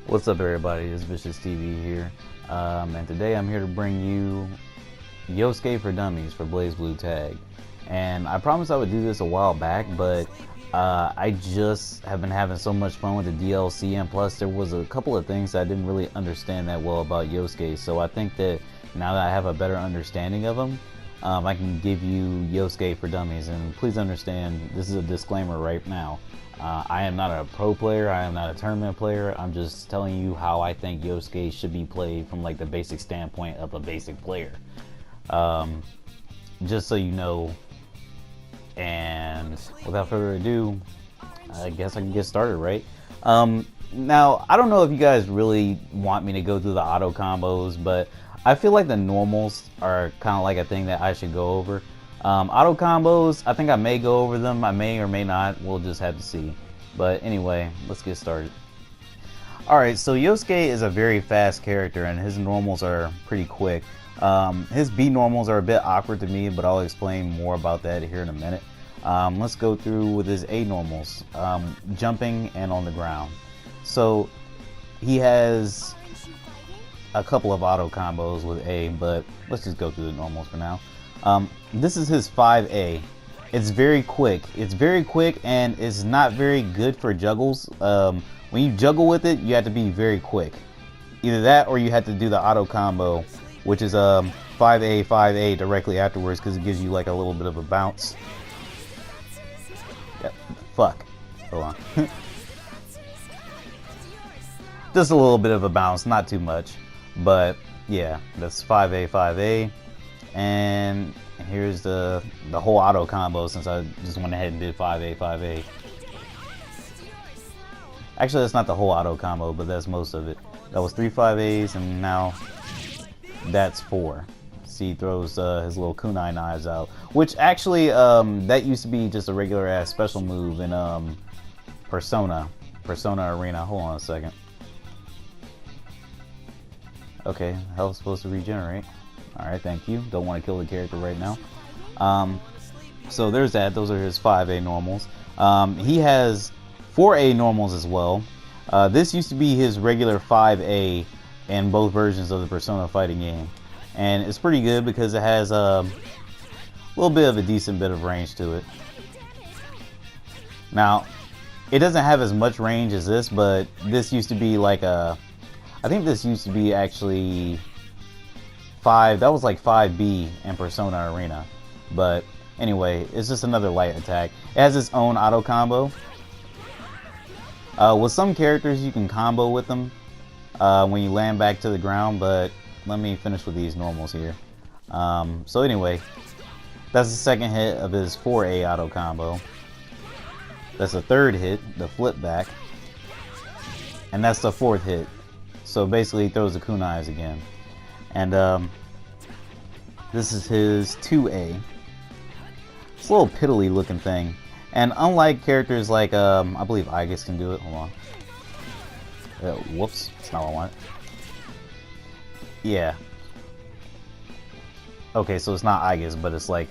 What's up, everybody? It's Vicious TV here, and today I'm here to bring you Yosuke for Dummies for BlazBlue Tag. And I promised I would do this a while back, but I just have been having so much fun with the DLC, and plus there was a couple of things I didn't really understand that well about Yosuke. So I think that now that I have a better understanding of him, I can give you Yosuke for Dummies. And please understand, this is a disclaimer right now. I am not a pro player, I am not a tournament player, I'm just telling you how I think Yosuke should be played from like the basic standpoint of a basic player. Just so you know, and without further ado, I guess I can get started, right? Now, I don't know if you guys really want me to go through the auto combos, but I feel like the normals are kind of like a thing that I should go over. Auto combos, I think I may go over them, I may or may not, we'll just have to see. But anyway, let's get started. Alright, so Yosuke is a very fast character and his normals are pretty quick. His B normals are a bit awkward to me, but I'll explain more about that here in a minute. Let's go through with his A normals, jumping and on the ground. So he has a couple of auto combos with A, but let's just go through the normals for now. This is his 5A. It's very quick. It's very quick and it's not very good for juggles. When you juggle with it, you have to be very quick. Either that or you have to do the auto combo, which is 5A, 5A directly afterwards because it gives you like a little bit of a bounce. Yeah, fuck. Hold on. Just a little bit of a bounce, not too much. But yeah, that's 5A, 5A. And here's the whole auto combo since I just went ahead and did 5A, 5A. Actually, that's not the whole auto combo, but that's most of it. That was 3 5As, and now that's 4. See, he throws his little kunai knives out, which actually that used to be just a regular ass special move in Persona Arena. Hold on a second. Okay, health's supposed to regenerate. Alright, thank you. Don't want to kill the character right now. So there's that. Those are his 5A normals. He has 4A normals as well. This used to be his regular 5A in both versions of the Persona fighting game. And it's pretty good because it has a little bit of a decent bit of range to it. Now, it doesn't have as much range as this, but this used to be like a... I think this used to be actually... that was like 5B in Persona Arena. But anyway, it's just another light attack. It has its own auto combo. With some characters you can combo with them when you land back to the ground, but let me finish with these normals here. So anyway, that's the second hit of his 4A auto combo. That's the third hit, the flip back. And that's the fourth hit. So basically he throws the kunais again. And this is his 2A. It's a little piddly looking thing. And unlike characters like, I believe Aigis can do it. Hold on. Whoops, that's not what I want. Yeah. Okay, so it's not Aigis, but it's like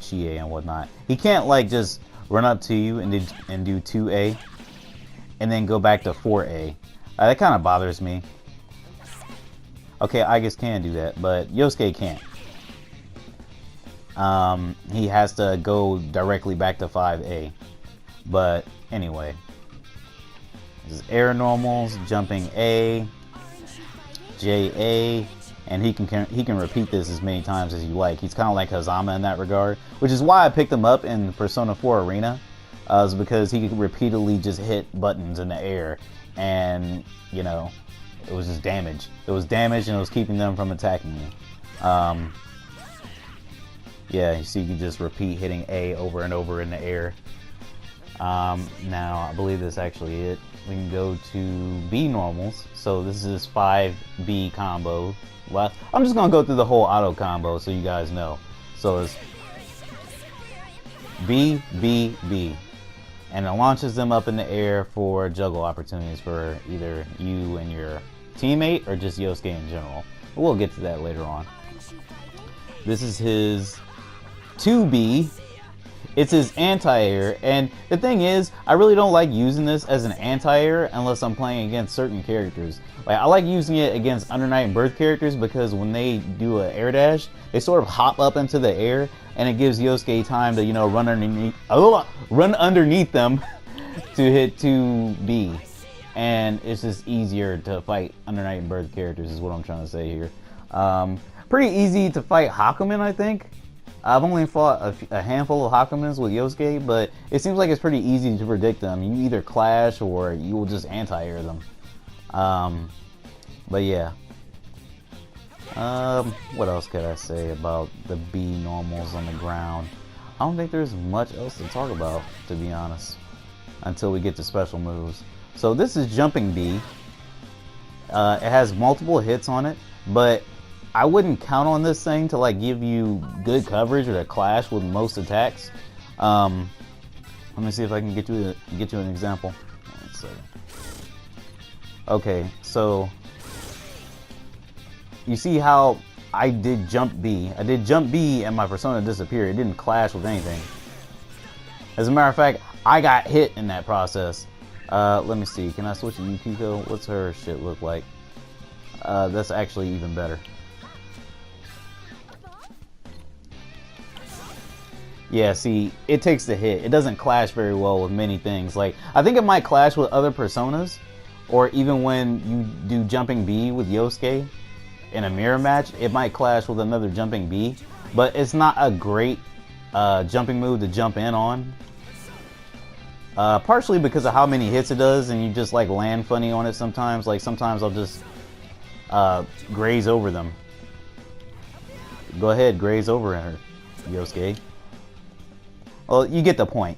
Chie and whatnot. He can't like just run up to you and do 2A and then go back to 4A. That kind of bothers me. Okay, Aigis can do that, but Yosuke can't. He has to go directly back to 5A. But anyway, this is air normals, jumping A, JA, and he can repeat this as many times as you like. He's kind of like Hazama in that regard, which is why I picked him up in Persona 4 Arena, is because he could repeatedly just hit buttons in the air, and you know, it was just damage. It was damage, and it was keeping them from attacking you. Yeah, you see, you can just repeat hitting A over and over in the air. Now, I believe that's actually it. We can go to B normals. So this is 5B combo. Well, I'm just going to go through the whole auto combo so you guys know. So it's B, B, B. And it launches them up in the air for juggle opportunities for either you and your teammate or just Yosuke in general. We'll get to that later on. This is his 2B, it's his anti-air. And the thing is, I really don't like using this as an anti-air unless I'm playing against certain characters. Like, I like using it against Under Night and Birth characters because when they do an air dash, they sort of hop up into the air, and it gives Yosuke time to, you know, run underneath them to hit 2B. And it's just easier to fight Under Night and Birth characters is what I'm trying to say here. Pretty easy to fight Hakumen, I think. I've only fought a handful of Hakumens with Yosuke, but it seems like it's pretty easy to predict them. You either clash or you will just anti-air them. But yeah. What else could I say about the B normals on the ground? I don't think there's much else to talk about, to be honest, until we get to special moves. So this is jumping B. It has multiple hits on it, but I wouldn't count on this thing to like give you good coverage or to clash with most attacks. Let me see if I can get you an example. Let's see. Okay, so you see how I did jump B. I did jump B and my persona disappeared. It didn't clash with anything. As a matter of fact, I got hit in that process. Let me see. Can I switch to Yukiko? What's her shit look like? That's actually even better. Yeah, see, it takes the hit. It doesn't clash very well with many things. Like, I think it might clash with other personas, or even when you do jumping B with Yosuke in a mirror match, it might clash with another jumping B, but it's not a great jumping move to jump in on. Partially because of how many hits it does, and you just like land funny on it sometimes. Like sometimes I'll just graze over them. Go ahead, graze over her, Yosuke. Well, you get the point.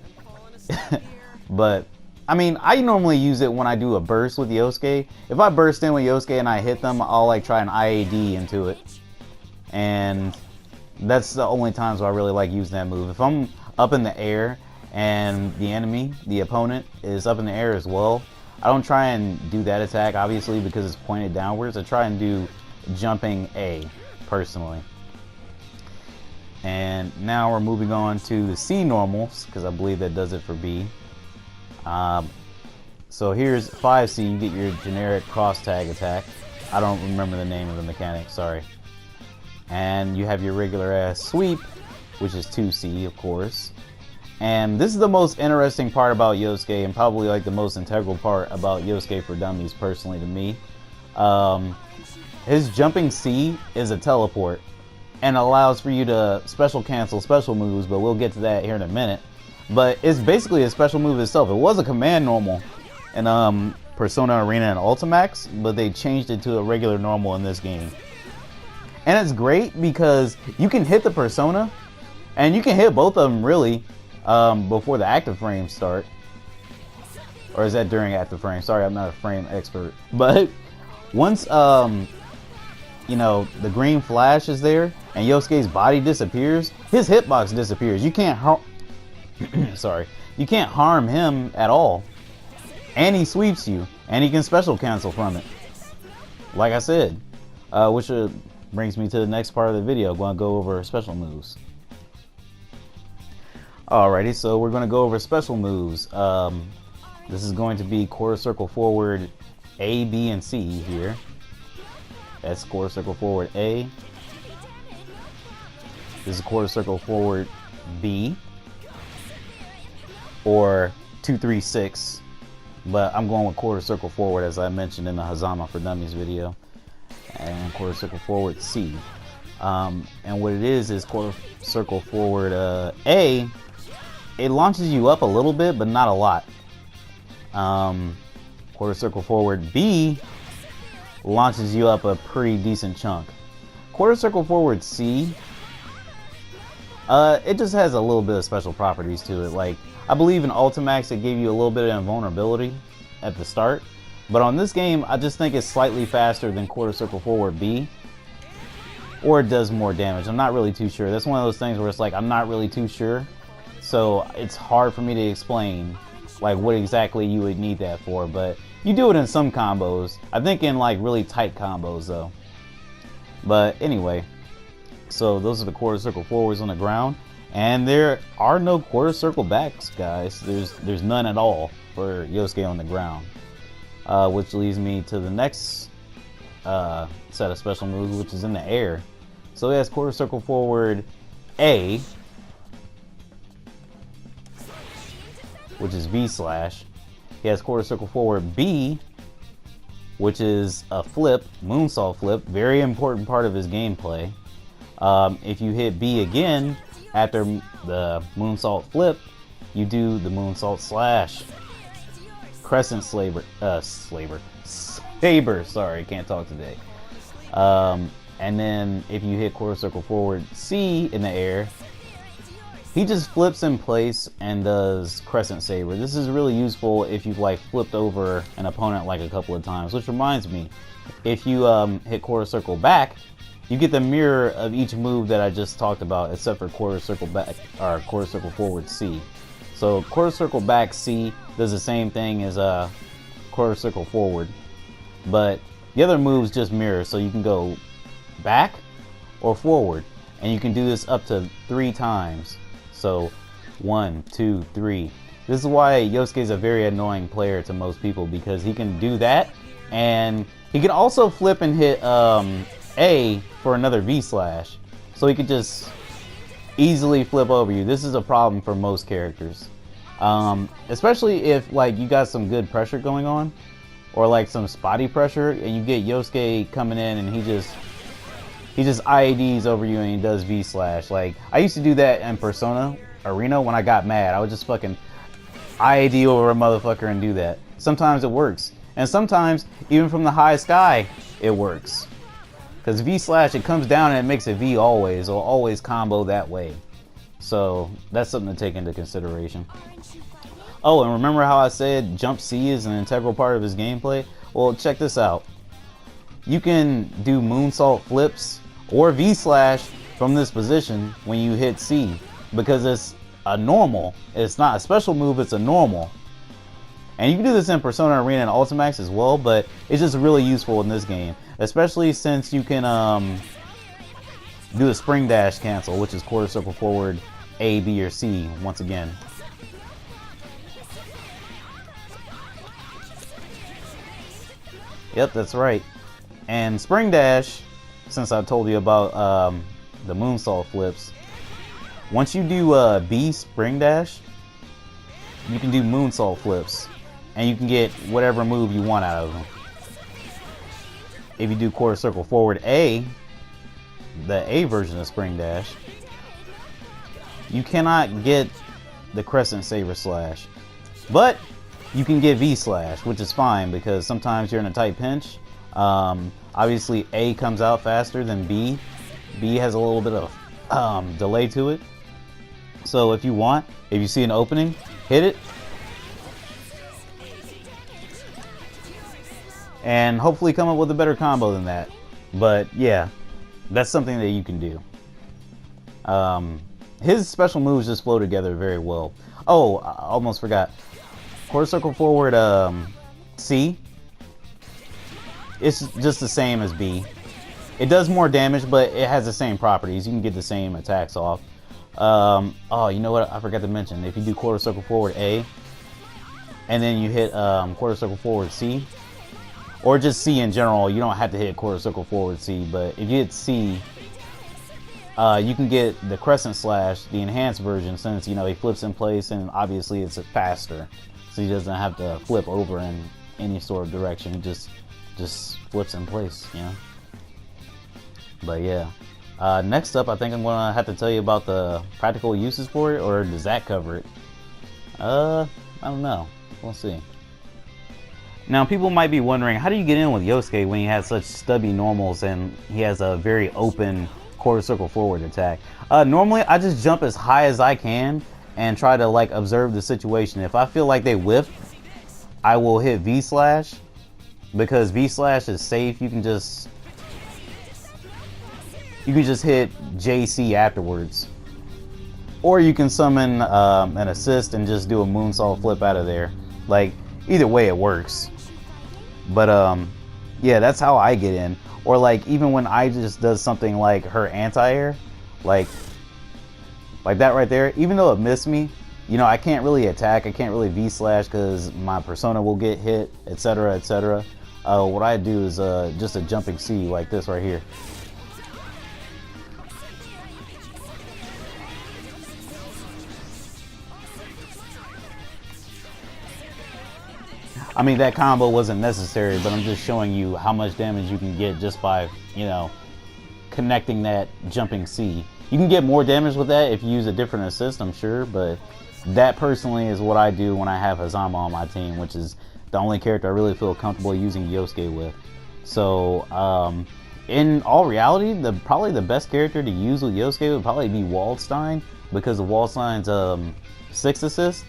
But I mean, I normally use it when I do a burst with Yosuke. If I burst in with Yosuke and I hit them, I'll like try an IAD into it. And that's the only times where I really like using that move. If I'm up in the air and the enemy, the opponent, is up in the air as well, I don't try and do that attack, obviously, because it's pointed downwards. I try and do jumping A, personally. And now we're moving on to the C normals, because I believe that does it for B. So here's 5C, you get your generic cross tag attack. I don't remember the name of the mechanic, sorry. And you have your regular ass sweep, which is 2C, of course. And this is the most interesting part about Yosuke, and probably like the most integral part about Yosuke for Dummies, personally, to me. His jumping C is a teleport, and allows for you to special cancel special moves, but we'll get to that here in a minute. But it's basically a special move itself. It was a command normal in Persona Arena and Ultimax, but they changed it to a regular normal in this game. And it's great because you can hit the persona, and you can hit both of them really before the active frames start. Or is that during active frames? Sorry, I'm not a frame expert. But once you know, the green flash is there and Yosuke's body disappears, his hitbox disappears. You can't sorry, you can't harm him at all. And he sweeps you, and he can special cancel from it. Like I said, which brings me to the next part of the video. I'm going to go over special moves. Alrighty, so we're going to go over special moves. This is going to be quarter circle forward A, B, and C here. That's quarter circle forward A. This is quarter circle forward B. Or 2-3-6. But I'm going with quarter circle forward, as I mentioned in the Hazama for Dummies video. And quarter circle forward C. And what it is quarter circle forward A. It launches you up a little bit, but not a lot. Quarter circle forward B launches you up a pretty decent chunk. Quarter circle forward C, it just has a little bit of special properties to it. Like, I believe in Ultimax it gave you a little bit of invulnerability at the start, but on this game I just think it's slightly faster than quarter circle forward B, or it does more damage. I'm not really too sure. That's one of those things where it's like I'm not really too sure, so it's hard for me to explain like what exactly you would need that for, but you do it in some combos. I think in like really tight combos though. But anyway, so those are the quarter circle forwards on the ground. And there are no quarter circle backs, guys. There's none at all for Yosuke on the ground. Which leads me to the next set of special moves, which is in the air. So he has quarter circle forward A, which is V slash. He has quarter circle forward B, which is a flip, moonsault flip, very important part of his gameplay. If you hit B again after the moonsault flip, you do the moonsault slash. Crescent saber, sorry, can't talk today. And then if you hit quarter circle forward C in the air, he just flips in place and does crescent saber. This is really useful if you've like flipped over an opponent like a couple of times, which reminds me, if you hit quarter circle back, you get the mirror of each move that I just talked about, except for quarter circle back or quarter circle forward C. So quarter circle back C does the same thing as quarter circle forward, but the other moves just mirror, so you can go back or forward, and you can do this up to 3 times. So 1, 2, 3. This is why Yosuke is a very annoying player to most people, because he can do that, and he can also flip and hit A for another V slash, so he could just easily flip over you. This is a problem for most characters, especially if like you got some good pressure going on, or like some spotty pressure, and you get Yosuke coming in and he just IADs over you and he does V slash. Like I used to do that in Persona Arena when I got mad. I would just fucking IAD over a motherfucker and do that. Sometimes it works, and sometimes even from the high sky it works. Because V slash, it comes down and it makes a V always. It'll always combo that way. So that's something to take into consideration. Oh, and remember how I said jump C is an integral part of his gameplay? Well, check this out. You can do moonsault flips or V slash from this position when you hit C, because it's a normal. It's not a special move, it's a normal. And you can do this in Persona Arena and Ultimax as well, but it's just really useful in this game, especially since you can do a spring dash cancel, which is quarter circle forward A, B, or C once again. Yep, that's right. And spring dash, since I told you about the moonsault flips, once you do B spring dash, you can do moonsault flips, and you can get whatever move you want out of them. If you do quarter circle forward A, the A version of spring dash, you cannot get the crescent saber slash, but you can get V slash, which is fine because sometimes you're in a tight pinch. Obviously A comes out faster than B. B has a little bit of delay to it. So if you want, if you see an opening, hit it. And hopefully come up with a better combo than that. But yeah, that's something that you can do. His special moves just flow together very well. Oh, I almost forgot. Quarter circle forward C. It's just the same as B. It does more damage, but it has the same properties. You can get the same attacks off. Oh, you know what? I forgot to mention. If you do quarter circle forward A, and then you hit quarter circle forward C, or just C in general, you don't have to hit quarter circle forward C, but if you hit C, you can get the crescent slash, the enhanced version, since you know he flips in place, and obviously it's faster, so he doesn't have to flip over in any sort of direction. He just flips in place, you know. But yeah, next up, I think I'm gonna have to tell you about the practical uses for it, or does that cover it? I don't know. We'll see. Now, people might be wondering, how do you get in with Yosuke when he has such stubby normals and he has a very open quarter circle forward attack? Normally, I just jump as high as I can and try to like observe the situation. If I feel like they whiff, I will hit V slash, because V slash is safe. You can just hit JC afterwards, or you can summon an assist and just do a moonsault flip out of there. Like either way, it works. But yeah, that's how I get in. Or like even when I just does something like her anti-air, like like that right there. Even though it missed me, you know, I can't really attack. I can't really V-slash because my persona will get hit, etc., etc. What I do is just a jumping C like this right here. I mean, that combo wasn't necessary, but I'm just showing you how much damage you can get just by, you know, connecting that jumping C. You can get more damage with that if you use a different assist, I'm sure, but that personally is what I do when I have Hazama on my team, which is the only character I really feel comfortable using Yosuke with. So, in all reality, probably the best character to use with Yosuke would probably be Waldstein, because of Waldstein's 6 assist.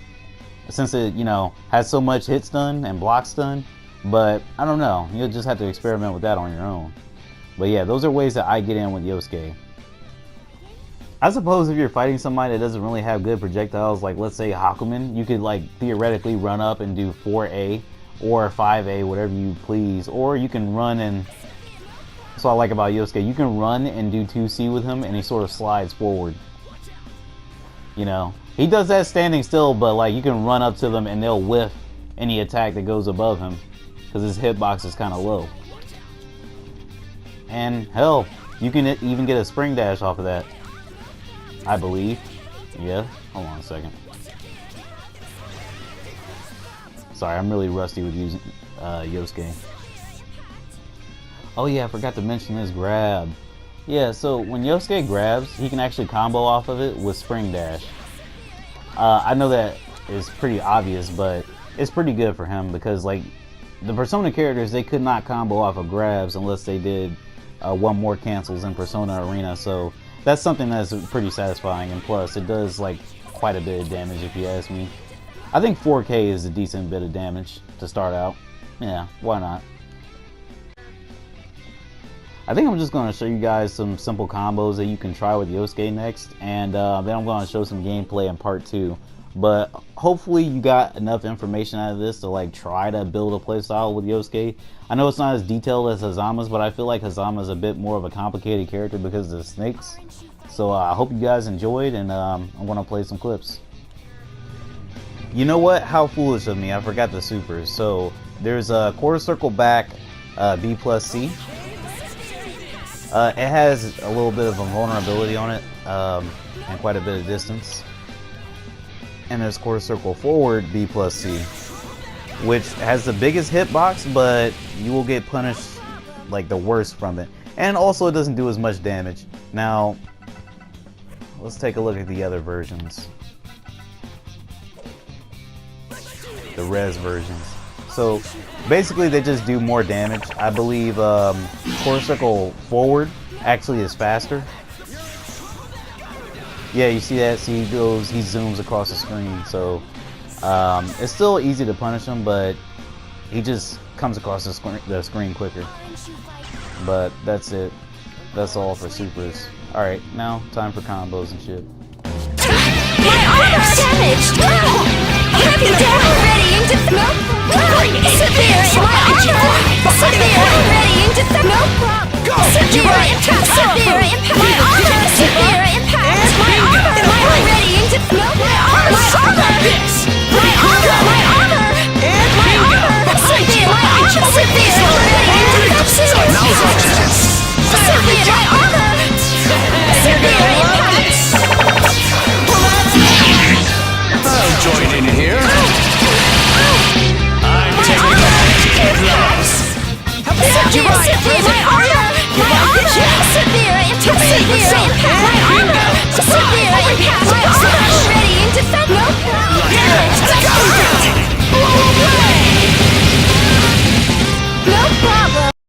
Since it, you know, has so much hit stun and block stun. But I don't know, you'll just have to experiment with that on your own. But yeah, those are ways that I get in with Yosuke. I suppose if you're fighting somebody that doesn't really have good projectiles, like let's say Hakumen, you could like theoretically run up and do 4A or 5A, whatever you please. Or you can run and, that's what I like about Yosuke, you can run and do 2C with him and he sort of slides forward. You know, he does that standing still, but like you can run up to them and they'll whiff any attack that goes above him because his hitbox is kind of low. And hell, you can even get a spring dash off of that, I believe. Yeah, hold on a second. Sorry, I'm really rusty with using Yosuke. Oh yeah, I forgot to mention his grab. Yeah, so when Yosuke grabs, he can actually combo off of it with spring dash. I know that is pretty obvious, but it's pretty good for him because like the Persona characters, they could not combo off of grabs unless they did one more cancels in Persona Arena. So that's something that's pretty satisfying, and plus it does like quite a bit of damage if you ask me. I think 4K is a decent bit of damage to start out. Yeah, why not? I think I'm just going to show you guys some simple combos that you can try with Yosuke next, and then I'm going to show some gameplay in part 2. But hopefully you got enough information out of this to like try to build a playstyle with Yosuke. I know it's not as detailed as Hazama's, but I feel like Hazama's a bit more of a complicated character because of the snakes. So I hope you guys enjoyed, and I'm going to play some clips. You know what? How foolish of me. I forgot the supers. So there's a quarter circle back B plus C. It has a little bit of a vulnerability on it, and quite a bit of distance. And there's quarter circle forward B plus C, which has the biggest hitbox, but you will get punished like the worst from it. And also it doesn't do as much damage. Now, let's take a look at the other versions. The res versions. So basically they just do more damage. I believe quarter circle forward actually is faster. Yeah, you see that? See, he zooms across the screen. So it's still easy to punish him, but he just comes across the screen quicker. But that's it. That's all for supers. Alright, now time for combos and shit. My armor's damaged! Have you readying to severe in my armor! Severe readying to no problem! Severe impact! Severe impact! My armor! Severe impact! My armor readying to no problem! My armor! My armor! My armor! And my armor! Severe! My armor! Severe readying to severe! My armor! Severe impact! I'll join in here. I'm taking the gloves. Severe! My armor! My armor!